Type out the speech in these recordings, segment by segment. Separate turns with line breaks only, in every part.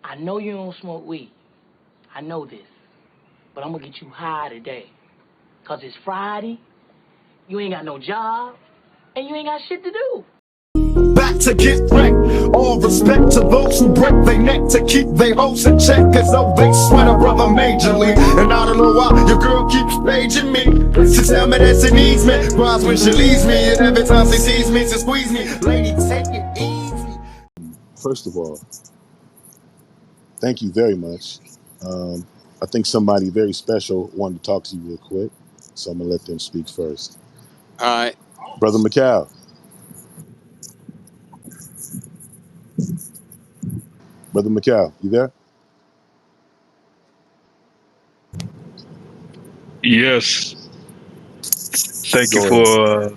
I know you don't smoke weed. I know this. But I'm gonna get you high today. Cause it's Friday, you ain't got no job, and you ain't got shit to do.
Back to get wrecked. All respect to those who break their neck to keep their hopes in check. Cause though they sweat a brother majorly. And I don't know why your girl keeps paging me. She tell me that she needs me. Cries when she leaves me. And every time she sees me, she squeeze me. Lady, take it easy.
First of all, thank you very much. Um, I think somebody very special wanted to talk to you real quick, so I'm gonna let them speak first.
All right.
Brother McCall, Brother McCall, you there?
Yes, thank you
Go ahead.
for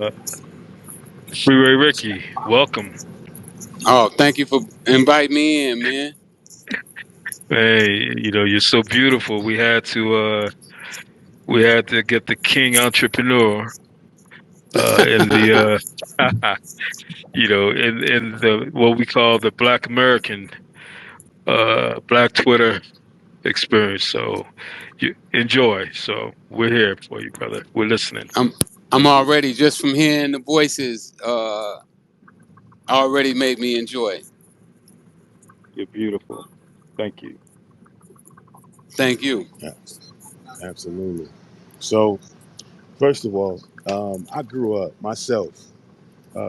Freeway Ricky. Welcome.
Oh, thank you for inviting me in, man.
Hey, you're so beautiful. We had to get the king entrepreneur in the in the what we call the Black American Black Twitter experience. So you enjoy. So we're here for you, brother. We're listening.
I'm I'm
Thank you.
already just from hearing the voices. Already made me enjoy.
You're beautiful. Thank you.
Thank you.
Yeah, absolutely. So, first of all, I grew up myself,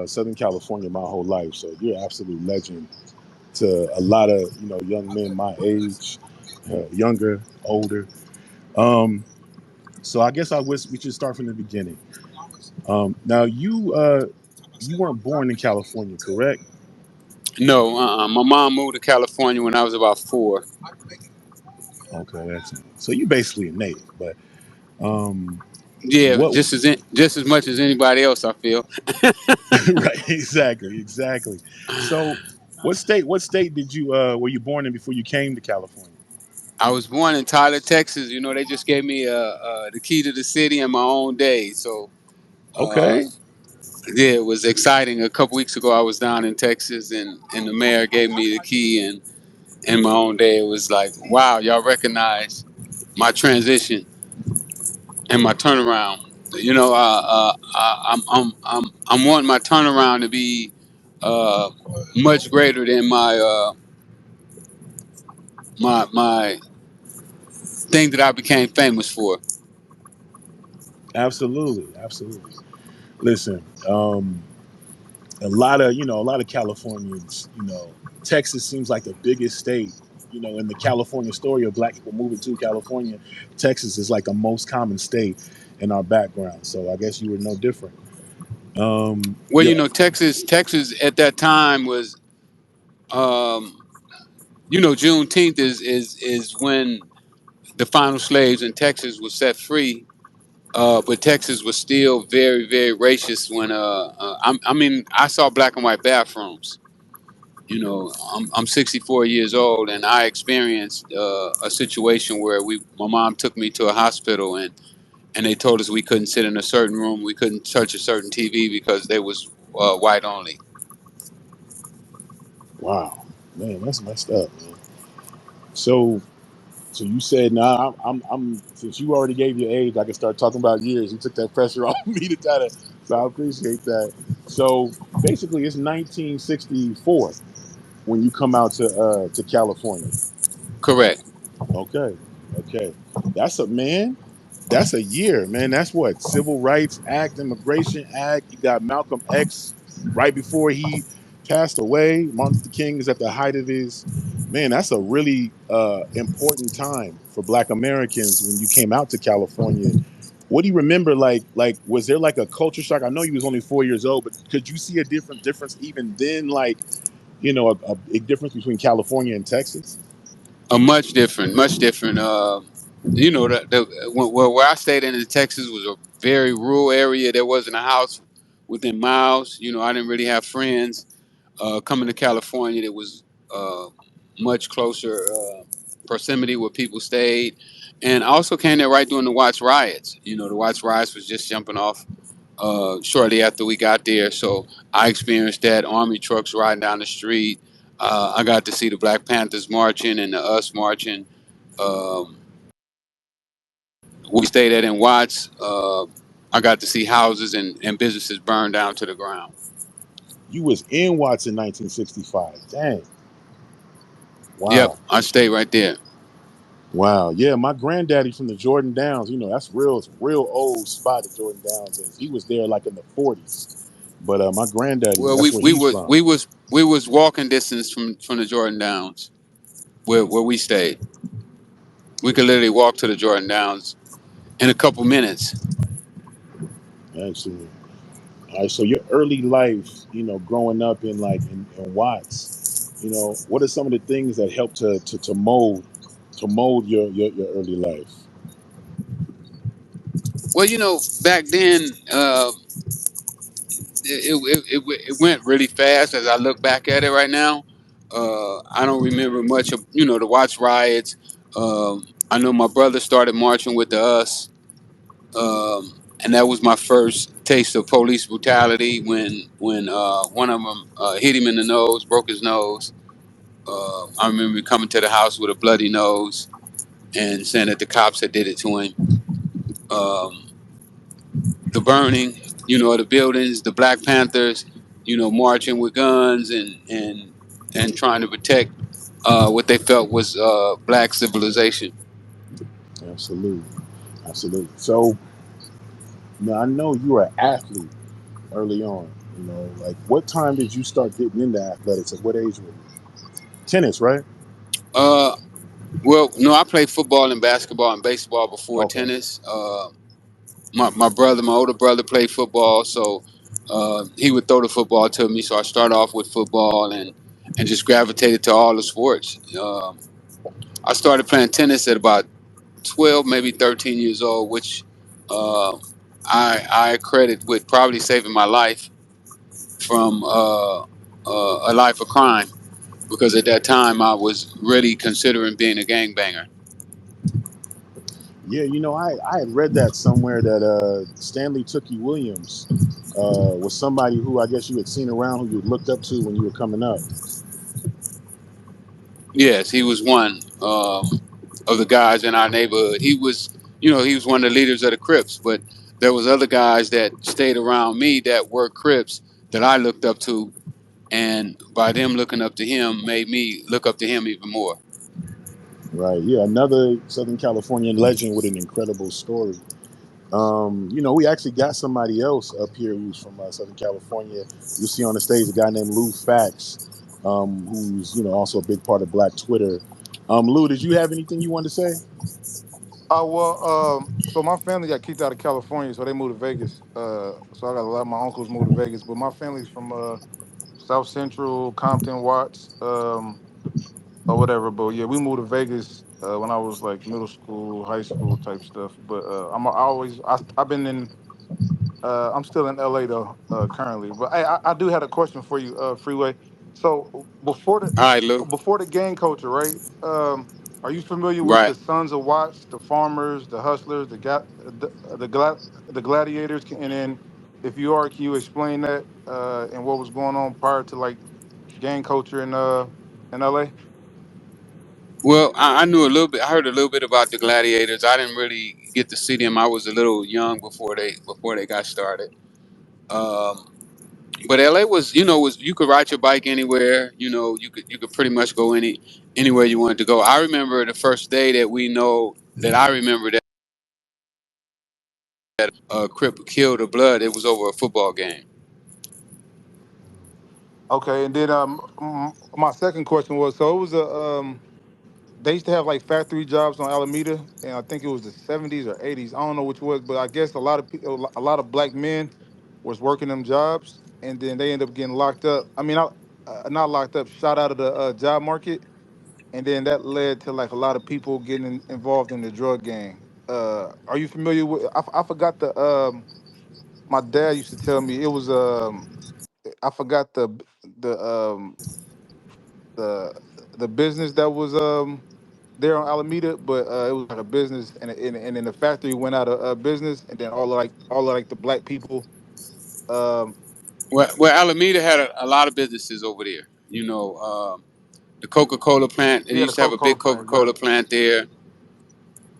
Southern California, my whole life. So you're an absolute legend to a lot of young men my age, younger, older. Um, so I guess I wish we should start from the beginning. Now you weren't born in California, correct?
No, my mom moved to California when I was about 4.
Okay, that's so you basically a native, but um,
Yeah,
what?
just as much as anybody else, I feel.
Right, exactly. So, what state did you were you born in before you came to California?
I was born in Tyler, Texas. You know, they just gave me the key to the city in my own day. So, uh,
Okay,
yeah, it was exciting. A couple weeks ago, I was down in Texas, and the mayor gave me the key, and in my own day, it was like, wow, y'all recognize my transition and my turnaround. You know, I'm wanting my turnaround to be uh, much greater than my thing that I became famous for.
absolutely. Listen, a lot of Californians, Texas seems like the biggest state. In the California story of Black people moving to California, Texas is like the most common state in our background. So I guess you were no different.
Well,
Yeah,
you know, Texas at that time was, um, Juneteenth is when the final slaves in Texas were set free. But Texas was still very, very racist when I mean, I saw black and white bathrooms. You know, I'm 64 years old, and I experienced a situation where my mom took me to a hospital, and they told us we couldn't sit in a certain room, we couldn't touch a certain TV because they was white only.
wow, man, that's messed up, man. So, so you said, nah, I'm since you already gave your age, I can start talking about years. You took that pressure off me to try to, so I appreciate that. So basically, it's 1964 when you come out to California.
Correct.
Okay, okay, that's a man. That's a year, man. That's what Civil Rights Act, Immigration Act. You got Malcolm X right before he passed away. Martin Luther King is at the height of his. Man, that's a really important time for Black Americans when you came out to California. What do you remember? Like, was there like a culture shock? I know you was only 4 years old, but could you see a difference even then? Like, a big difference between California and Texas.
A much different, much different. You know, where I stayed in Texas was a very rural area. There wasn't a house within miles. You know, I didn't really have friends. Coming to California, there was uh, much closer proximity where people stayed, and I also came there right during the Watts riots. You know, the Watts riots was just jumping off shortly after we got there, so I experienced that. Army trucks riding down the street, I got to see the Black Panthers marching and the us marching. Um, we stayed at in Watts. I got to see houses and businesses burned down to the ground.
You was in Watts in 1965. Dang.
Yep,
Wow.
I stayed right there.
Wow. Yeah, my granddaddy from the Jordan Downs, that's real old spot that Jordan Downs is. He was there like in the 40s. But my granddaddy,
Well,
that's where he's from.
we was walking distance from the Jordan Downs where we stayed. We could literally walk to the Jordan Downs in a couple minutes.
Excellent. All right, so your early life, growing up in Watts, what are some of the things that helped to mold your early life?
Well, back then it went really fast. As I look back at it right now, I don't remember much of the Watts riots. I know my brother started marching with the us, and that was my first taste of police brutality when one of them hit him in the nose, broke his nose. I remember coming to the house with a bloody nose and saying that the cops had did it to him. Um, the burning, of the buildings, the Black Panthers, marching with guns and trying to protect what they felt was black civilization.
Absolutely. Absolutely. So now I know you were an athlete early on. Like what time did you start getting into athletics? At what age were you? Tennis, right?
Uh, well, no, I played football and basketball and baseball before
Okay.
tennis. My older brother, played football, so he would throw the football to me. So I started off with football and just gravitated to all the sports. I started playing tennis at about 12, maybe 13 years old, which uh, I credit with probably saving my life from a life of crime because at that time I was really considering being a gangbanger.
Yeah, I had read that somewhere that Stanley Tookie Williams was somebody who I guess you had seen around, who you looked up to when you were coming up.
Yes, he was one of the guys in our neighborhood. He was one of the leaders of the Crips, but there was other guys that stayed around me that were Crips that I looked up to, and by them looking up to him made me look up to him even more.
Right. Yeah, another Southern Californian legend with an incredible story. We actually got somebody else up here who's from Southern California. You see on the stage a guy named Lou Fax, who's also a big part of Black Twitter. Lou, did you have anything you wanted to say?
So my family got kicked out of California, so they moved to Vegas. So I got a lot of my uncles moved to Vegas, but my family's from South Central, Compton, Watts, or whatever. But yeah, we moved to Vegas when I was like middle school, high school type stuff. But I've been in I'm still in LA though, currently. But I do have a question for you, Freeway. So
All right, Lou.
before the gang culture, right? Are you familiar with the
Right.
Sons of Watts, the Farmers, the Hustlers, the Gladiators? And then, if you are, can you explain that and what was going on prior to like gang culture in LA?
Well, I knew a little bit. I heard a little bit about the Gladiators. I didn't really get to see them. I was a little young before they got started. Um, but LA was you could ride your bike anywhere. You could pretty much go anywhere you wanted to go. I remember the first day that I remember that Crip killed the blood. It was over a football game.
Okay, and then my second question was, so it was a they used to have like factory jobs on Alameda, and I think it was the '70s or '80s. I don't know which was, but I guess a lot of people, a lot of black men, was working them jobs, and then they end up getting locked up. I mean, not locked up, shot out of the job market, and then that led to like a lot of people getting involved in the drug game. Are you familiar with? I forgot the. My dad used to tell me it was. I forgot the the the business that was there on Alameda, but it was like a business, and then the factory went out of business, and then all of like the black people. Um,
Well, Alameda had a lot of businesses over there. The Coca-Cola plant. They
Yeah, the
used to have
Coca
a
Cola
big
plant,
Coca-Cola
exactly.
plant there.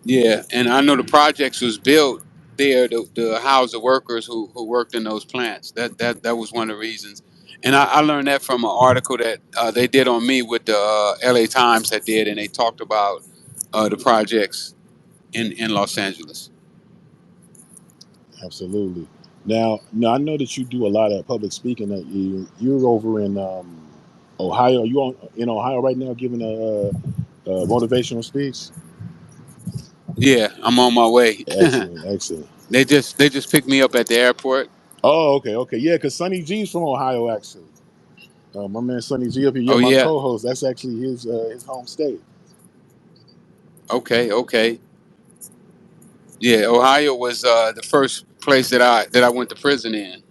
Yeah, and I know the projects was built there to house the workers who worked in those plants. That was one of the reasons. And I learned that from an article that they did on me with the LA Times that did, and they talked about the projects in Los Angeles.
Absolutely. Now I know that you do a lot of public speaking. That you're over in Ohio. You in Ohio right now, giving a motivational speech.
Yeah, I'm on my way.
Excellent, excellent.
They just picked me up at the airport.
Oh, okay, okay, yeah. Because Sonny G's from Ohio, actually. My man Sonny G up here. Yeah,
Oh
my
yeah.
co-host. That's actually his home state.
Okay, okay. Yeah, Ohio was the first place that I went to prison in.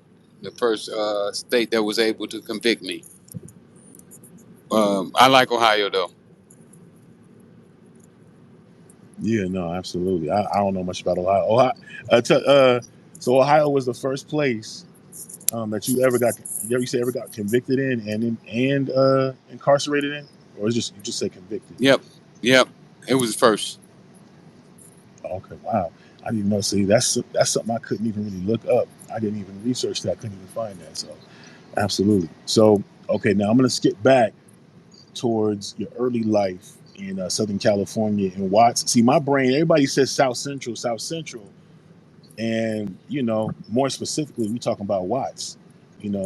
The first state that was able to convict me. I like Ohio though.
Yeah, no, absolutely. I don't know much about Ohio. So Ohio was the first place that you say ever got convicted in and incarcerated in, or is just you just say convicted?
Yep, yep. It was first.
Okay, wow. I didn't know. See, that's something I couldn't even really look up. I didn't even research that. I couldn't even find that. So, absolutely. So, okay, now I'm gonna skip back towards your early life in Southern California in Watts. See, my brain. Everybody says South Central, and more specifically, we talking about Watts.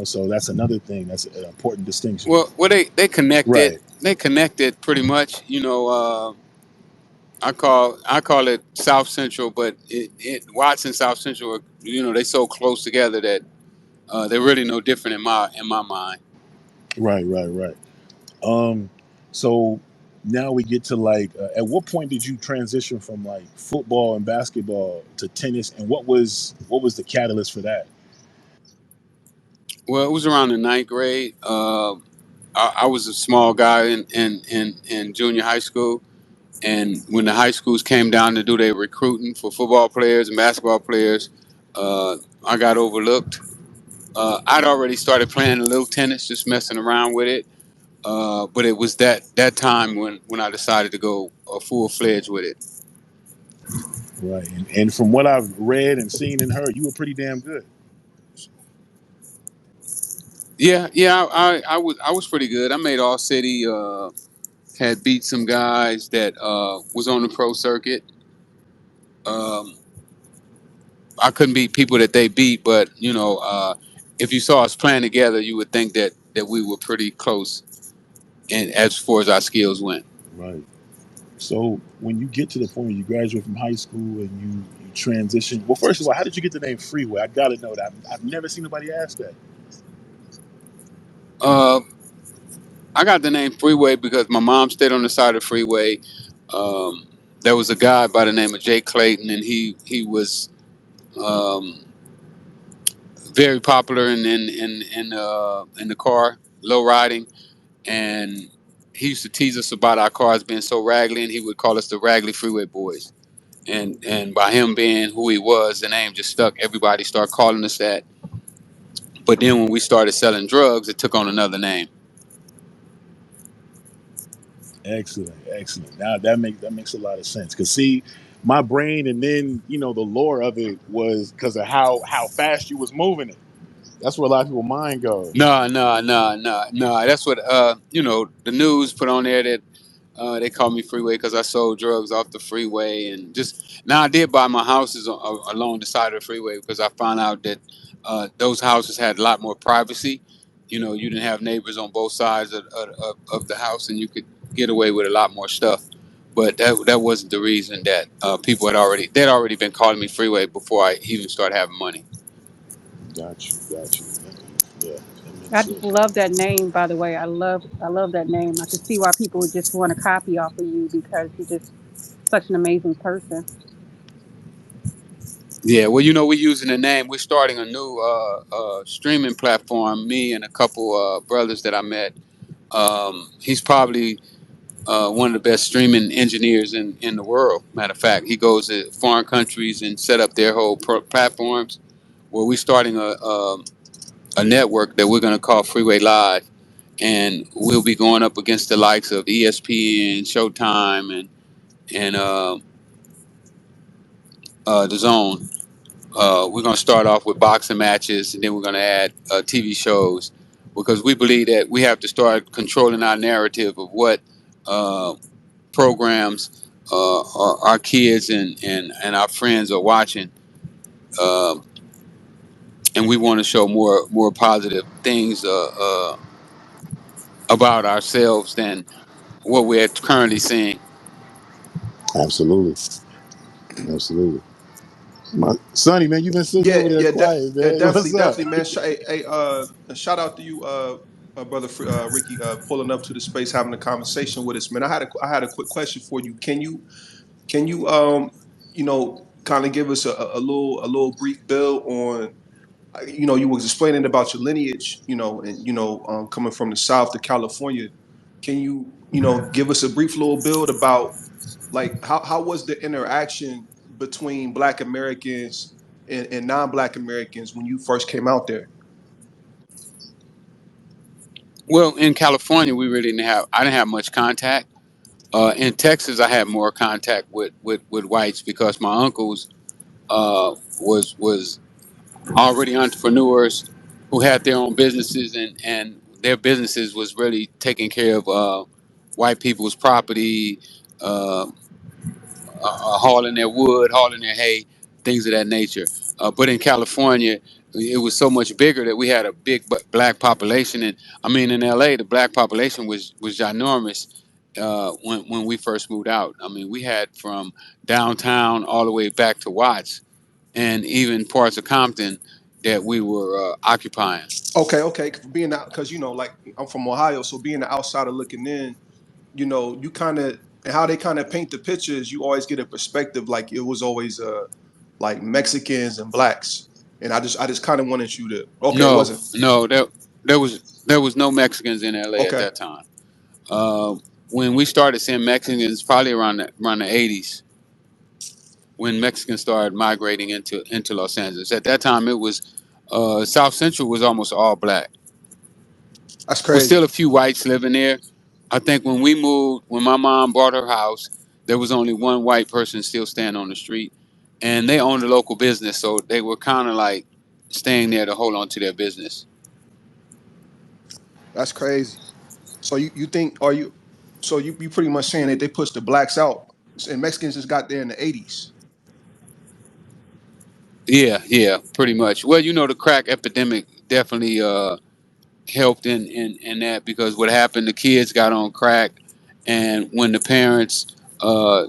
So that's another thing. That's an important distinction.
Well, they connected.
Right,
They connected pretty much. I call it South Central, but Watts and South Central are, they so close together that they're really no different in my mind.
right. Um, so now we get to like, at what point did you transition from like football and basketball to tennis, and what was the catalyst for that?
Well, it was around the ninth grade. I was a small guy in junior high school, and when the high schools came down to do their recruiting for football players and basketball players, uh, I got overlooked. I'd already started playing a little tennis, just messing around with it. But it was that time when I decided to go full fledged with it.
Right, and from what I've read and seen and heard, you were pretty damn good.
Yeah, yeah, I was pretty good. I made all city. Had beat some guys that was on the pro circuit. Um, I couldn't beat people that they beat, but if you saw us playing together, you would think that we were pretty close, and as far as our skills went.
Right. So when you get to the point where you graduate from high school and you transition, well, first of all, how did you get the name Freeway? I gotta know that. I've never seen nobody ask that.
Uh, I got the name Freeway because my mom stayed on the side of the freeway. Um, there was a guy by the name of Jay Clayton, and he was um, very popular in the car, low riding, and he used to tease us about our cars being so raggedy, and he would call us the Raggedy Freeway Boys. And by him being who he was, the name just stuck. Everybody started calling us that. But then when we started selling drugs, it took on another name.
Excellent, excellent. Now that makes a lot of sense. Cause see, my brain and then the lore of it was because of how fast you was moving it. That's where a lot of people mind goes.
No, no, no, no, no. That's what the news put on there that they called me Freeway because I sold drugs off the freeway, and just now I did buy my houses along the side of the freeway because I found out that those houses had a lot more privacy. You didn't have neighbors on both sides of the house, and you could get away with a lot more stuff. But that wasn't the reason that people they'd already been calling me Freeway before I even started having money.
Got you. Yeah, that makes
I
sense.
love that name, by the way. I love that name. I can see why people would just want to copy off of you because you're just such an amazing person.
Yeah, well, we're using the name. We're starting a new streaming platform. Me and a couple brothers that I met. He's probably one of the best streaming engineers in the world. Matter of fact, he goes to foreign countries and set up their whole platforms. Well, we're starting a network that we're going to call Freeway Live, and we'll be going up against the likes of ESPN, Showtime, and the Zone. We're going to start off with boxing matches, and then we're going to add TV shows because we believe that we have to start controlling our narrative of what uh, programs our kids and our friends are watching. Um, and we want to show more positive things about ourselves than what we're currently seeing.
Absolutely, absolutely. My Sonny, man, you've been sitting
Yeah,
over there
yeah,
quiet, man.
definitely,
What's up?
definitely, man. Shout out to you, brother Ricky, pulling up to the space, having a conversation with us, man. I had a quick question for you. Can you, kind of give us a little brief build on, you was explaining about your lineage, and coming from the South to California. Can you, give us a brief little build about like how was the interaction between Black Americans and non-Black Americans when you first came out there?
Well, in California, we really didn't have. I didn't have much contact. In Texas, I had more contact with whites because my uncles was already entrepreneurs who had their own businesses, and their businesses was really taking care of white people's property, uh, hauling their wood, hauling their hay, things of that nature. But in California, it was so much bigger that we had a big black population, and I mean in LA, the black population was ginormous when we first moved out. I mean, we had from downtown all the way back to Watts, and even parts of Compton that we were occupying.
Okay, okay. Being out, because like I'm from Ohio, so being the outsider looking in, you kind of, and how they kind of paint the pictures, you always get a perspective like it was always like Mexicans and blacks, and I just kind of wanted you to. Okay, it
No,
wasn't.
no, there was no Mexicans in LA at
Okay,
that time. Uh, when we started seeing Mexicans, probably around the 80s, when Mexicans started migrating into Los Angeles. At that time, it was South Central was almost all black,
that's
with
crazy.
still a few whites living there. I think when we moved, when my mom bought her house, there was only one white person still standing on the street, and they owned a local business, so they were kind of like staying there to hold on to their business.
That's crazy. So you think, are you? So you pretty much saying that they pushed the blacks out, and Mexicans just got there in the '80s.
Yeah, yeah, pretty much. Well, the crack epidemic definitely helped in that because what happened, the kids got on crack, and when the parents uh,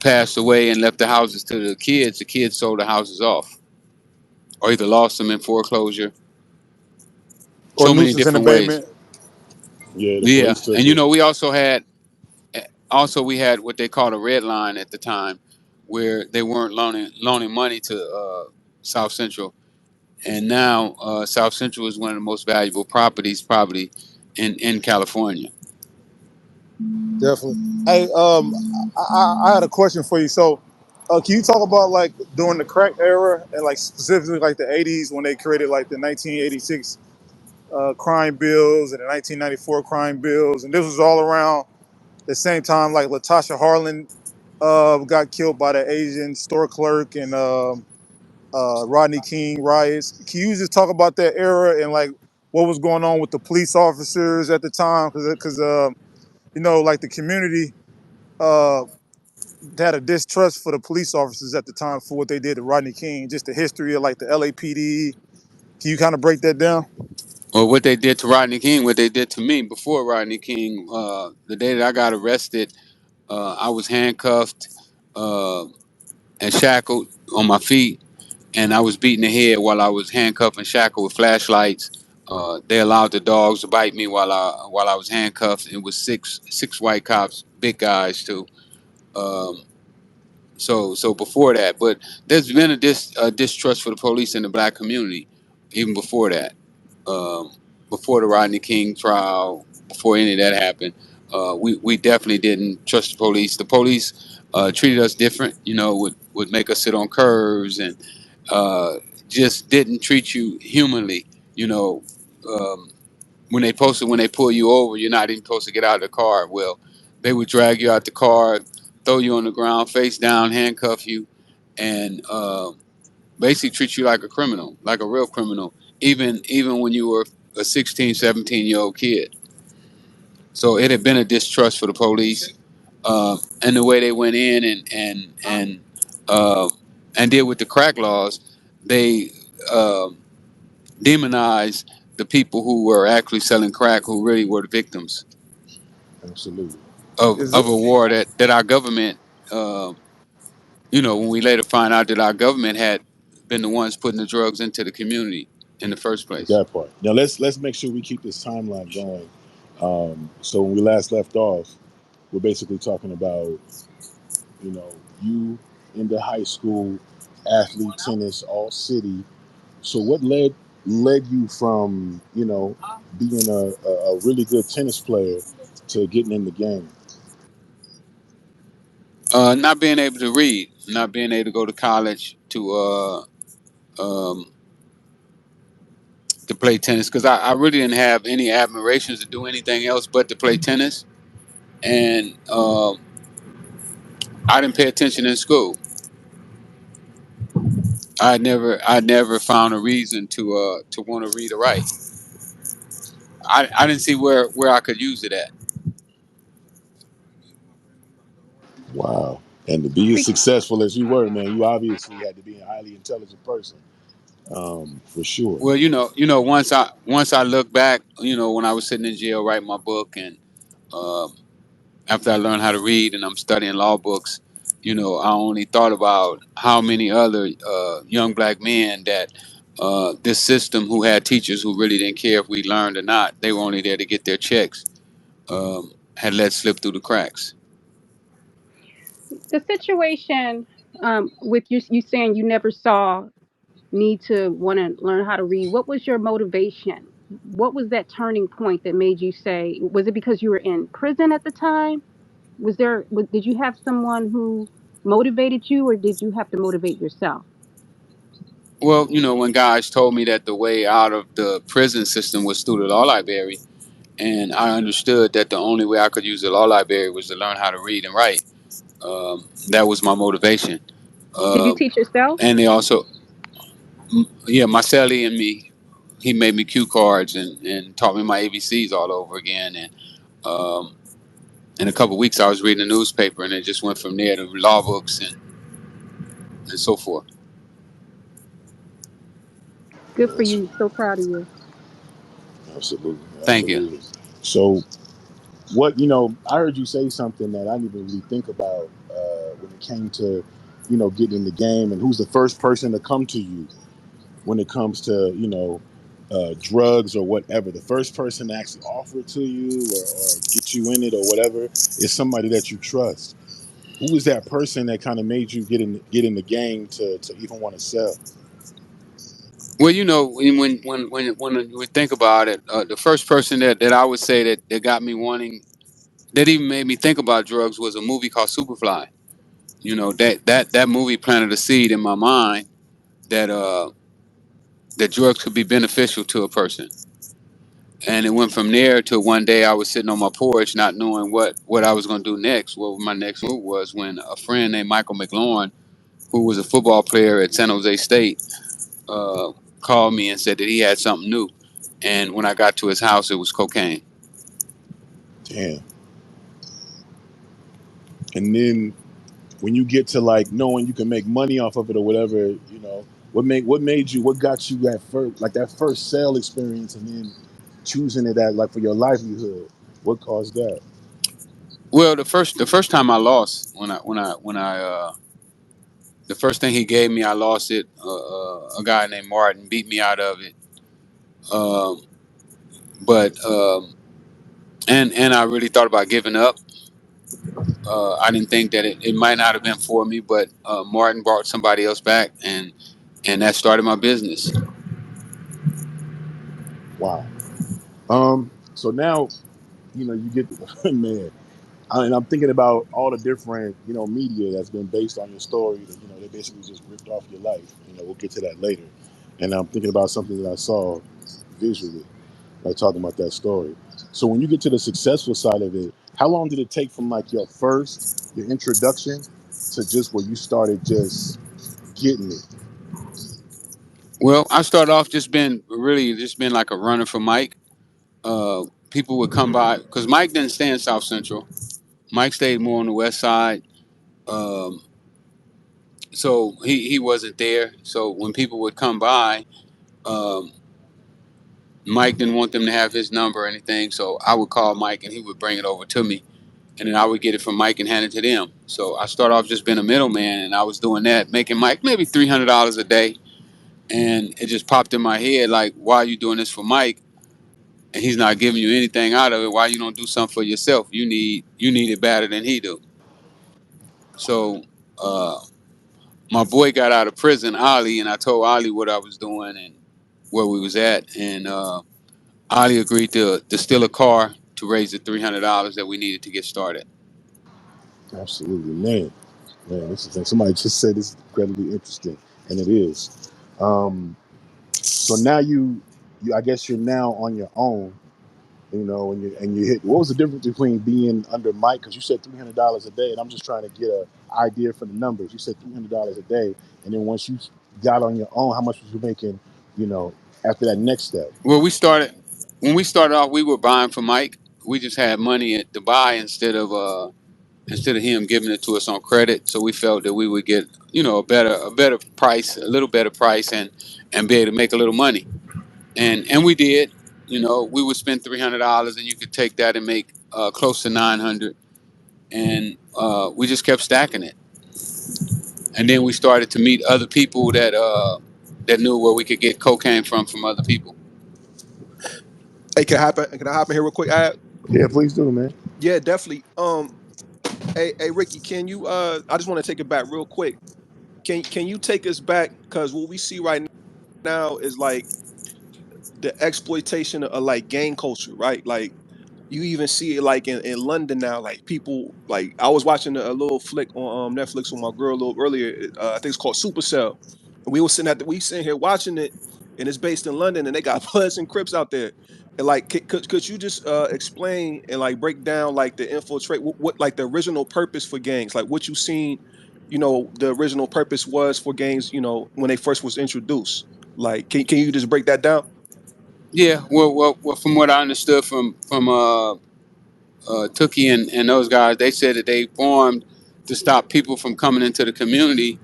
passed away and left the houses to the kids sold the houses off or either lost them in foreclosure.
Or
So many
nuisance and
different ways.
abatement.
Yeah, the
Yeah,
police took
and
it.
we also had what they called a red line at the time, where they weren't loaning money to South Central, and now South Central is one of the most valuable properties probably in California.
Definitely. Hey, I had a question for you. So, can you talk about like during the crack era and like specifically like the '80s when they created like the 1986 crime bills and the 1994 crime bills, and this was all around the same time like Latasha Harlan got killed by the Asian store clerk and Rodney King riots. Can you just talk about that era and like what was going on with the police officers at the time? Because like the community uh, had a distrust for the police officers at the time for what they did to Rodney King. Just the history of like the LAPD. Can you kind of break that down?
Or what they did to Rodney King, what they did to me before Rodney King. The day that I got arrested, I was handcuffed uh, and shackled on my feet, and I was beaten the head while I was handcuffed and shackled with flashlights. They allowed the dogs to bite me while I was handcuffed. It was six white cops, big guys too. Um, so before that, but there's been a distrust for the police in the black community even before that. Um, Before the Rodney King trial, before any of that happened, we definitely didn't trust the police. The police treated us different. Would make us sit on curves and uh, just didn't treat you humanly. You know, um, when they pull you over, you're not even supposed to get out of the car. Well, they would drag you out the car, throw you on the ground, face down, handcuff you, and basically treat you like a criminal, like a real criminal, even when you were a 16, 17-year-old kid. So it had been a distrust for the police, and the way they went in uh, and did with the crack laws, they uh, demonized the people who were actually selling crack, who really were the victims
Absolutely. Is
of
it?
a war that our government, uh, when we later find out that our government had been the ones putting the drugs into the community in the first place.
That part. Now let's make sure we keep this timeline going. So when we last left off, we're basically talking about, you into high school, athlete, tennis, all city. So what led you from, being a really good tennis player to getting in the game?
Not being able to read, not being able to go to college um, to play tennis, because I really didn't have any admirations to do anything else but to play tennis, and I didn't pay attention in school. I never found a reason to want to read or write. I didn't see where I could use it at.
Wow. And to be as
Speak.
successful as you were, man, you obviously had to be a highly intelligent person, for sure.
Well, once I look back, when I was sitting in jail writing my book, and um, after I learned how to read and I'm studying law books, I only thought about how many other young black men that this system, who had teachers who really didn't care if we learned or not, they were only there to get their checks, had let slip through the cracks.
The situation with you saying you never saw need to want to learn how to read. What was your motivation? What was that turning point that made you say? Was it because you were in prison at the time? Did you have someone who motivated you, or did you have to motivate yourself?
Well, when guys told me that the way out of the prison system was through the law library, and I understood that the only way I could use the law library was to learn how to read and write. That was my motivation.
Did you
Uh,
teach yourself?
and they also, yeah, my cellie and me, he made me cue cards and taught me my ABCs all over again. And in a couple of weeks, I was reading the newspaper, and it just went from there to law books and so forth.
Good for
That's
you. So proud of you.
absolutely,
Thank you.
absolutely. So I heard you say something that I didn't even really think about when it came to, getting in the game, and who's the first person to come to you when it comes to, drugs or whatever. The first person to actually offer it to you, or get you in it or whatever, is somebody that you trust. Who was that person that kind of made you get in the game to even want to sell?
Well, when we think about it, the first person that I would say that got me wanting, that even made me think about drugs, was a movie called Superfly. That movie planted a seed in my mind that that drugs could be beneficial to a person. And it went from there to one day I was sitting on my porch, not knowing what I was going to do next. What my next move was, when a friend named Michael McLaurin, who was a football player at San Jose State, uh, called me and said that he had something new. And when I got to his house, it was cocaine.
Damn. And then when you get to like knowing you can make money off of it or whatever, what got you that first, like that first sale experience, and then choosing it at, like, for your livelihood? What caused that?
Well, the first time I lost, the first thing he gave me, I lost it. A guy named Martin beat me out of it. Um, but and I really thought about giving up. I didn't think that it might not have been for me, but Martin brought somebody else back, and that started my business.
Wow. So now, you get man, and I'm thinking about all the different, media that's been based on your story. That, they basically just ripped off your life. We'll get to that later. And I'm thinking about something that I saw visually. like talking about that story. So when you get to the successful side of it, how long did it take from like your introduction to just where you started just getting it?
Well, I started off just being like a runner for Mike. People would come by because Mike didn't stay in South Central. Mike stayed more on the West Side. Um, so he wasn't there. So when people would come by, um, Mike didn't want them to have his number or anything. So I would call Mike and he would bring it over to me. And then I would get it from Mike and hand it to them. So I started off just being a middleman, and I was doing that, making Mike maybe $300 a day. And it just popped in my head like, why are you doing this for Mike? And he's not giving you anything out of it. Why you don't do something for yourself? You need it better than he do. So uh, my boy got out of prison, Ali, and I told Ali what I was doing and where we was at, and Ali agreed to steal a car to raise the $300 that we needed to get started.
Absolutely, man. Man, this is somebody just said this is incredibly interesting, and it is. So now I guess you're now on your own, and you hit. What was the difference between being under Mike? Because you said $300 a day, and I'm just trying to get an idea for the numbers. You said $300 a day, and then once you got on your own, how much was you making? You know, after that next step.
Well, when we started off, we were buying for Mike. We just had money to buy instead of him giving it to us on credit. So we felt that we would get a better price, a little better price, and be able to make a little money. And we did. We would spend $300, and you could take that and make close to 900, and we just kept stacking it. And then we started to meet other people that knew where we could get cocaine from other people.
Hey, can I hop in here real quick?
Yeah, please do, man.
Yeah, definitely. Hey, Ricky, can you? I just want to take it back real quick. Can you take us back? Because what we see right now is like the exploitation of like gang culture, right? Like you even see it like in London now. Like people like I was watching a little flick on Netflix with my girl a little earlier. I think it's called Supercell. And we sitting here watching it, and it's based in London, and they got Bloods and Crips out there. And like, could you just explain and like break down like the infiltrate what like the original purpose for gangs, like what you seen, the original purpose was for gangs, when they first was introduced. Like, can you just break that down?
Yeah, well, from what I understood from Tookie and those guys, they said that they formed to stop people from coming into the community,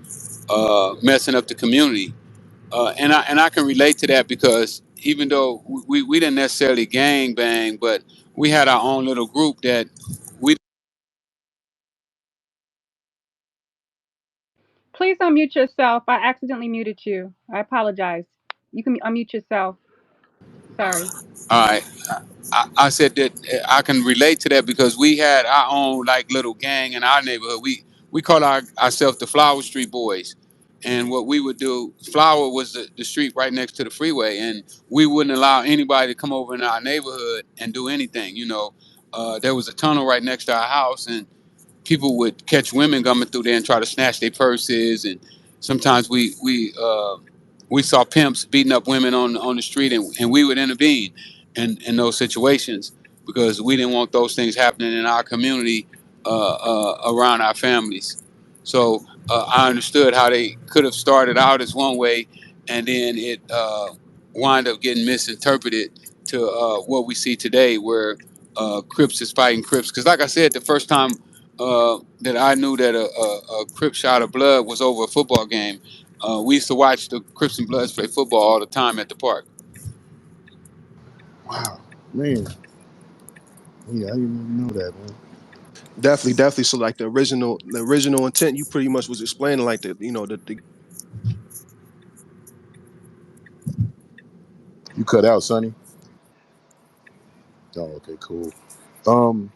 messing up the community. And I can relate to that because even though we didn't necessarily gang bang, but we had our own little group that we.
Please unmute yourself. I accidentally muted you. I apologize. You can unmute yourself. Sorry.
All right, I said that I can relate to that because we had our own like little gang in our neighborhood. We call ourselves the Flower Street Boys, and what we would do, Flower was the street right next to the freeway, and we wouldn't allow anybody to come over in our neighborhood and do anything. There was a tunnel right next to our house, and people would catch women coming through there and try to snatch their purses, and sometimes we saw pimps beating up women on the street, and we would intervene in those situations because we didn't want those things happening in our community around our families. So I understood how they could have started out as one way, and then it wind up getting misinterpreted to what we see today, where Crips is fighting Crips. Because, like I said, the first time that I knew that a Crip shot of blood was over a football game. We used to watch the Crips and Bloods play football all the time at the park.
Wow, man. Yeah, I didn't even know that, man.
Definitely, definitely. So like the original intent, you pretty much was explaining like the
You cut out, Sonny. Oh, okay, cool. Um,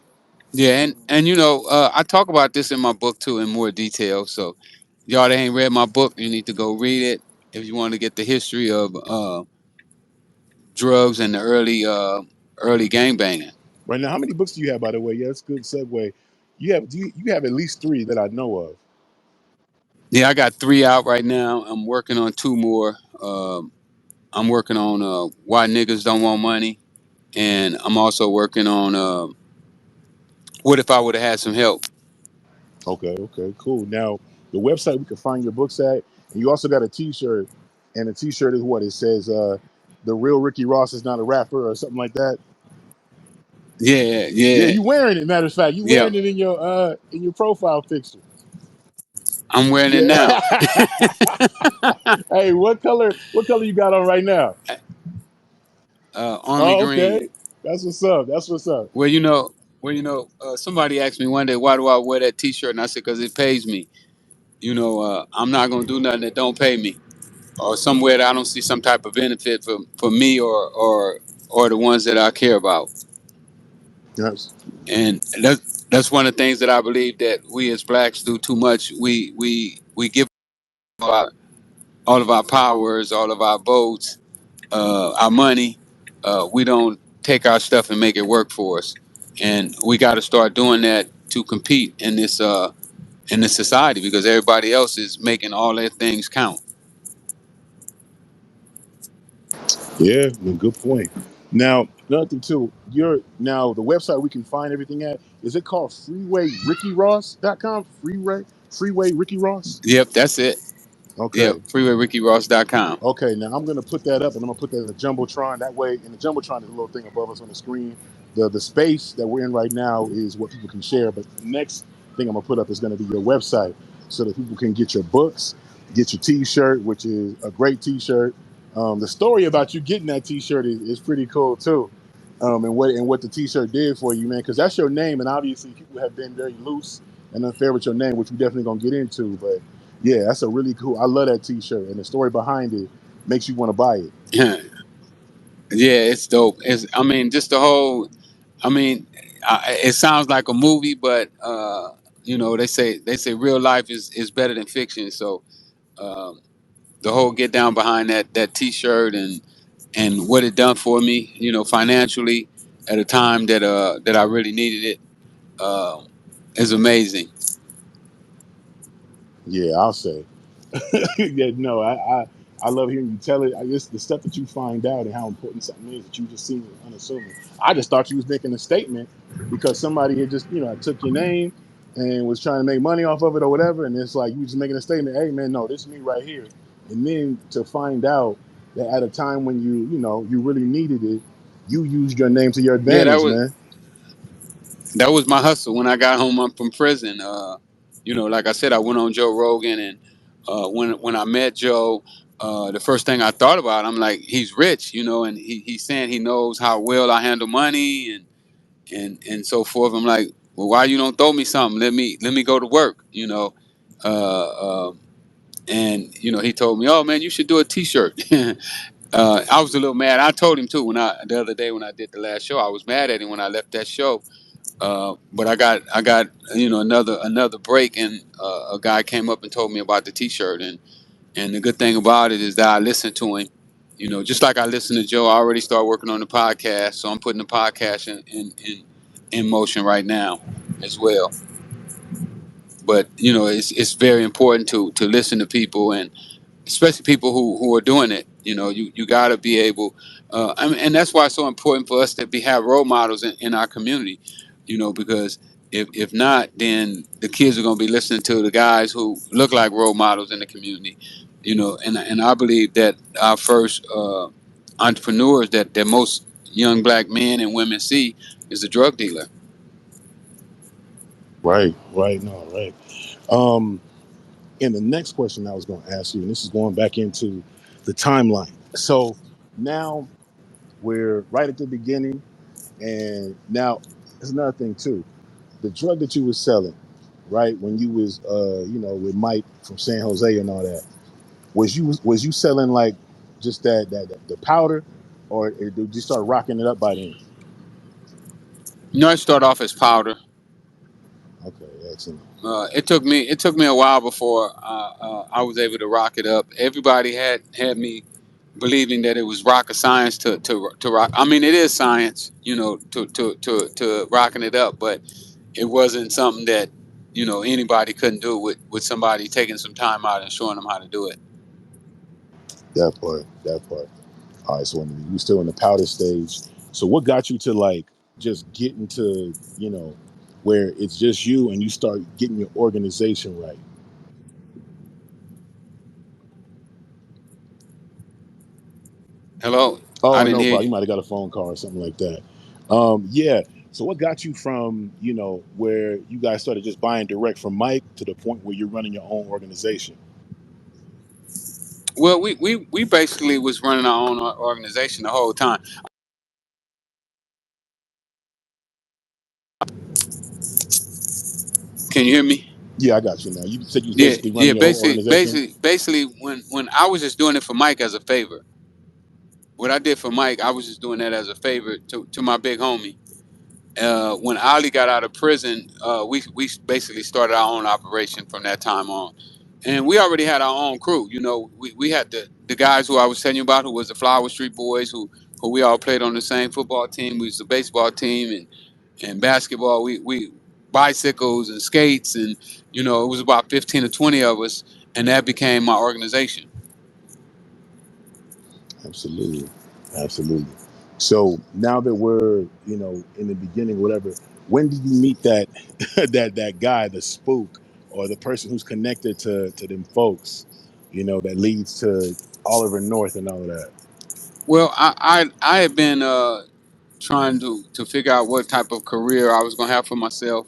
Yeah, and I talk about this in my book too in more detail. So y'all that ain't read my book, you need to go read it if you want to get the history of drugs and the early gang banging.
right now, how many books do you have, by the way? Yeah, that's a good segue. You have at least three that I know of.
Yeah, I got 3 out right now. I'm working on 2 more. I'm working on Why Niggas Don't Want Money, and I'm also working on what if I would have had some help.
Okay, okay, cool. Now, the website we can find your books at, and you also got a T-shirt, and the T-shirt is what it says. The real Ricky Ross is not a rapper, or something like that.
Yeah,
Yeah,
yeah,
you wearing it. Matter of fact, you
yeah.
wearing it in your profile picture.
I'm wearing it
Yeah.
now.
Hey, what color? What color you got on right now?
Army
Oh,
green.
okay. That's what's up. That's what's up.
Well, somebody asked me one day, why do I wear that T-shirt? And I said, because it pays me. I'm not gonna do nothing that don't pay me, or somewhere that I don't see some type of benefit for me or the ones that I care about.
Yes.
And that's one of the things that I believe that we as blacks do too much. We give our, all of our powers, all of our votes, our money. We don't take our stuff and make it work for us. And we got to start doing that to compete in this society, because everybody else is making all their things count.
Yeah, well, good point. Now, another thing too, you're now the website we can find everything at, is it called freewayRickyRoss.com? Freeway Ricky Ross?
Yep, that's it. Yep,
Okay.
freewayRickyRoss.com.
Okay, now I'm gonna put that up and I'm gonna put that in the Jumbotron. That way, in the Jumbotron is a little thing above us on the screen. The space that we're in right now is what people can share, but the next thing I'm gonna put up is gonna be your website so that people can get your books, get your t-shirt, which is a great t-shirt. The story about you getting that t-shirt is pretty cool too. And what the t-shirt did for you, man, because that's your name, and obviously people have been very loose and unfair with your name, which we definitely gonna get into. But yeah, that's a really cool. I love that T-shirt, and the story behind it makes you want to buy it.
Yeah, it's dope. I mean, just the whole. I mean, it sounds like a movie, but they say real life is better than fiction. So um, the whole get down behind that T-shirt and what it done for me, financially at a time that I really needed it, is amazing.
Yeah, I'll say. Yeah, no, I love hearing you tell it. I guess the stuff that you find out and how important something is that you just seem unassuming. I just thought you was making a statement because somebody had just took your name and was trying to make money off of it or whatever, and it's like you just making a statement. Hey, man, no, this is me right here. And then to find out that at a time when you really needed it, you used your name to your
Yeah,
advantage, man.
that was my hustle when I got home from prison. Like I said, I went on Joe Rogan, and when I met Joe, the first thing I thought about, I'm like, he's rich, and he's saying he knows how well I handle money and so forth. I'm like, well, why you don't throw me something? Let me go to work, uh, um, and he told me, oh man, you should do a T-shirt. I was a little mad. I told him too the other day when I did the last show. I was mad at him when I left that show. But I got another break, and a guy came up and told me about the T-shirt, and the good thing about it is that I listened to him. Just like I listened to Joe, I already started working on the podcast, so I'm putting the podcast in motion right now as well. But it's very important to listen to people, and especially people who are doing it. You got to be able, and that's why it's so important for us to have role models in our community. Because if not, then the kids are going to be listening to the guys who look like role models in the community. And I believe that our first entrepreneurs that most young black men and women see is a drug dealer.
Right, right, no, right. Um, and the next question I was going to ask you, and this is going back into the timeline. So now we're right at the beginning, and now there's another thing too. The drug that you were selling, right, when you was with Mike from San Jose and all that, was you selling like just that the powder, or did you start rocking it up by then?
I start off as powder.
Okay, excellent.
It took me a while before I was able to rock it up. Everybody had me believing that it was rocket science to rock. I mean, it is science, to rocking it up, but it wasn't something that anybody couldn't do with somebody taking some time out and showing them how to do it.
That part. All right, so when you were still in the powder stage, So what got you to like just get into, you know, where it's just you and you start getting your organization right?
Hello, I
Oh,
didn't
no
hear
problem.
you.
You might have got a phone call or something like that. Yeah. So what got you from, you know, where you guys started just buying direct from Mike to the point where you're running your own organization?
Well, we basically was running our own organization the whole time. Can you hear me?
Yeah, I got you now. You said you was
Yeah,
basically
yeah.
running your own organization?
Basically, when I was just doing it for Mike as a favor. What I did for Mike, I was just doing that as a favor to my big homie. When Ali got out of prison, we basically started our own operation from that time on, and we already had our own crew. You know, we had the guys who I was telling you about, who was the Flower Street Boys, who we all played on the same football team. We was the baseball team and basketball. We bicycles and skates, and you know, it was about 15 or 20 of us, and that became my organization.
Absolutely. Absolutely. So now that we're, you know, in the beginning, whatever, when did you meet that that guy, the spook, or the person who's connected to them folks, you know, that leads to Oliver North and all of that?
Well, I had been trying to figure out what type of career I was gonna have for myself,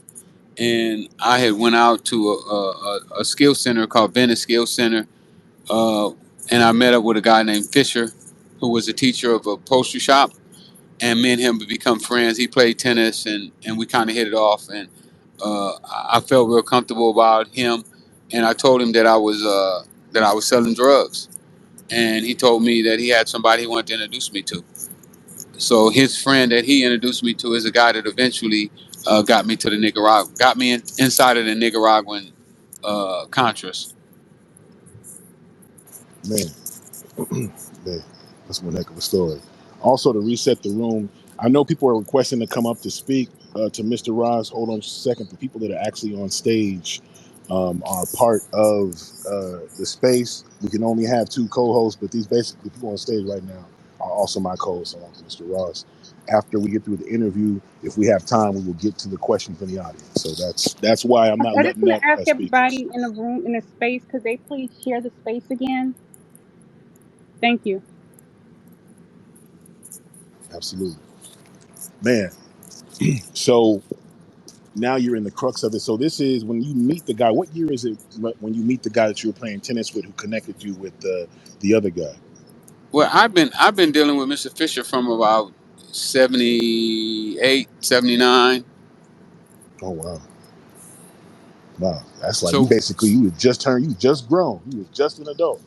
and I had went out to a skill center called Bennett Skill Center, uh, and I met up with a guy named Fisher, who was a teacher of a upholstery shop, and me and him would become friends. He played tennis, and we kind of hit it off, and I felt real comfortable about him, and I told him that I was selling drugs, and he told me that he had somebody he wanted to introduce me to. So his friend that he introduced me to is a guy that eventually got me to the Nicaragua, got me inside of the Nicaraguan Contras.
Man, man, that's one heck of a story. Also, to reset the room, I know people are requesting to come up to speak to Mr. Ross. Hold on just a second. The people that are actually on stage are part of the space. We can only have two co-hosts, but these basically people on stage right now are also my co-hosts, along with Mr. Ross. After we get through the interview, if we have time, we will get to the questions from the audience. So that's why I'm not
I just
letting
want
up
to ask
speakers.
everybody in the room, in the space, could they please share the space again? Thank you.
Absolutely, man. So now you're in the crux of it. So this is when you meet the guy. What year is it when you meet the guy that you were playing tennis with, who connected you with the other guy?
Well, I've been dealing with Mr. Fisher from about 78, 79.
Oh wow, wow. That's like you
So
basically you had just turned, you just grown, you was just an adult.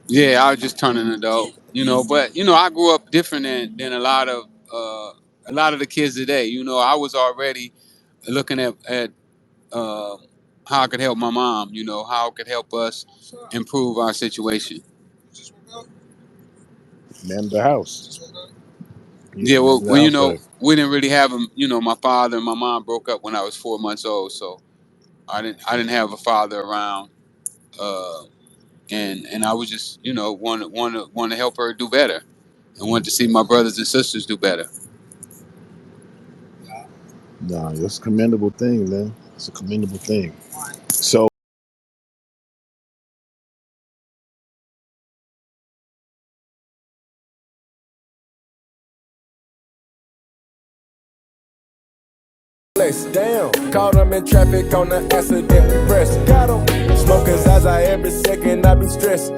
yeah, I was just turning adult, you know. But you know, I grew up different than a lot of the kids today. You know, I was already looking at uh, how I could help my mom. You know, how I could help us improve our situation.
Man of the house. Yeah,
Yeah,
man
well,
of the
well, you
house,
know,
right?
we didn't really have them. You know, my father and my mom broke up when I was 4 months old, so I didn't have a father around, uh, and I was just you know want to help her do better, and want to see my brothers and sisters do better.
Nah, it's a commendable thing, man. It's a commendable thing. So
Damn, caught him in traffic on the accident with press. Got him. Smoking Zaza every second, I be stressing.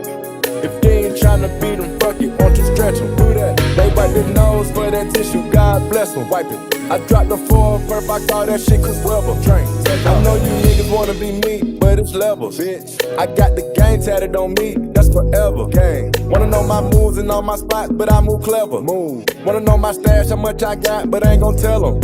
If you ain't tryna beat him, fuck it, won't you stretch him? Do that. They wipe their nose for that tissue, God bless them. Wipe it. I dropped the 4 perp, I call that shit Chris Webber. Train. I know you niggas wanna be me, but it's levels. Bitch. I got the game tatted on me, that's forever. Gang. Wanna know my moves and all my spots, but I move clever. Move. Wanna know my stash, how much I got, but I ain't gon' tell them.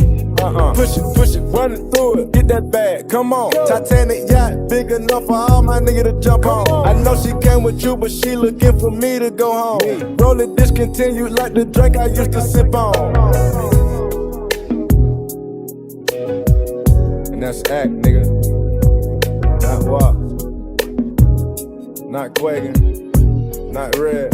Push it, run it through it, get that bag, come on. Titanic yacht, big enough for all my niggas to jump on. I know she came with you, but she looking for me to go home. Roll it discontinued like the drink I used to sip on. And that's act, nigga. Not what? Not Quaggin', not Red.